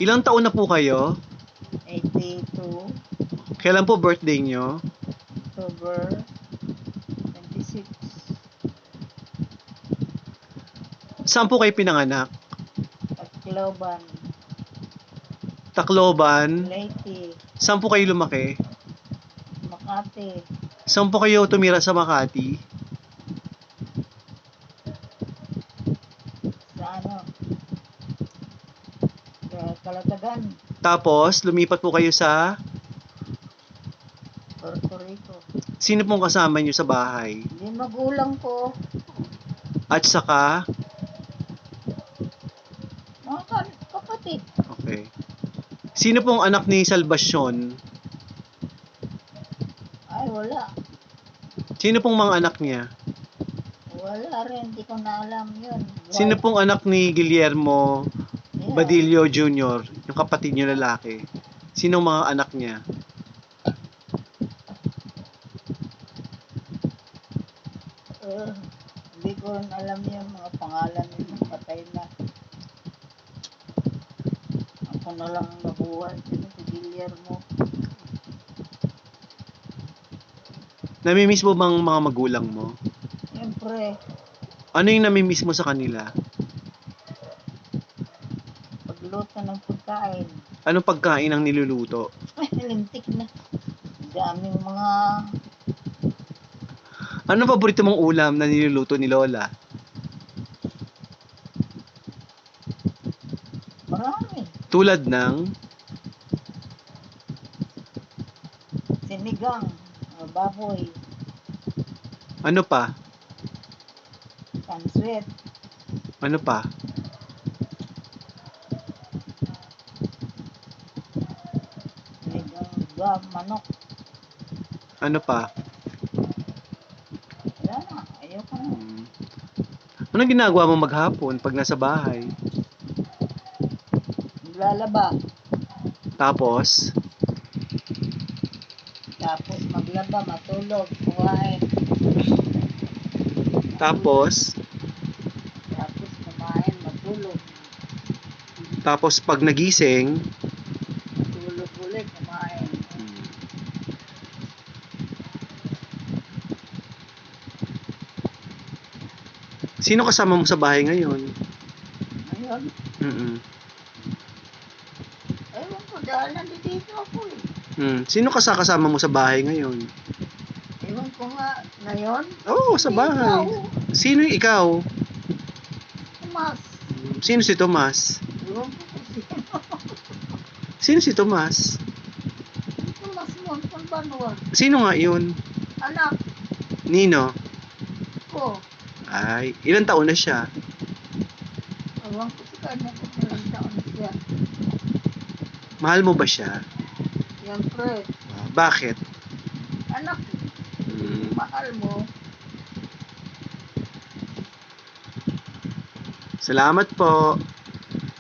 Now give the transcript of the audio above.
Ilang taon na po kayo? 82, Kailan po birthday nyo? October 26, Saan po kayo pinanganak? Tacloban, Tacloban? Leyte, Saan po kayo lumaki? Makati, Saan po kayo tumira sa Makati? sa Calatagan, Tapos, lumipat po kayo sa... Puerto Rico. Sino pong kasama nyo sa bahay? Hindi magulang ko, At saka... mga kapatid. Okay. Sino pong anak ni Salvacion? Ay, wala. Sino pong mga anak niya? Wala rin, hindi ko na alam yun. Sino pong anak ni Guillermo Yeah. Badillo Jr., yung kapatid niyo lalaki? Sinong mga anak niya? Hindi ko rin alam yung mga pangalan ng patay na. Ako na lang nabuhay. Sino si Guillermo? Namimiss mo bang mga magulang mo? Siyempre, Ano yung namimiss mo sa kanila? pagluto ng pagkain. Anong pagkain ang niluluto? Lintik na. Daming mga Ano paborito mong ulam na niluluto ni Lola? marami. Tulad ng... Sinigang, baboy, Ano pa? panswet, Ano pa? sinigang manok. Ano pa? Wala na, ayoko na. Anong ginagawa mo maghapon pag nasa bahay? Maglalaba, Tapos, tapos maglaba, matulog, kumain, tapos, tapos kumain, matulog, tapos pag nagising, matulog ulit, kumain. sino kasama mo sa bahay ngayon? Ngayon, Mm-mm. ewan ko, dahil nandito ako eh. Sino kasama mo sa bahay ngayon? Ewan ko nga, ngayon, Oo, sa bahay. Sino yung ikaw? Mas, Sino si Tomas? ewan ko kung sino. Sino si Tomas? Mas Monton Banua, Sino nga yun? anak Nino? ko. Ay, ilang taon na siya? Ewan ko sa kanya kung ilang taon na siya. Mahal mo ba siya? Siyempre, Bakit? anak, mahal mo. Salamat po.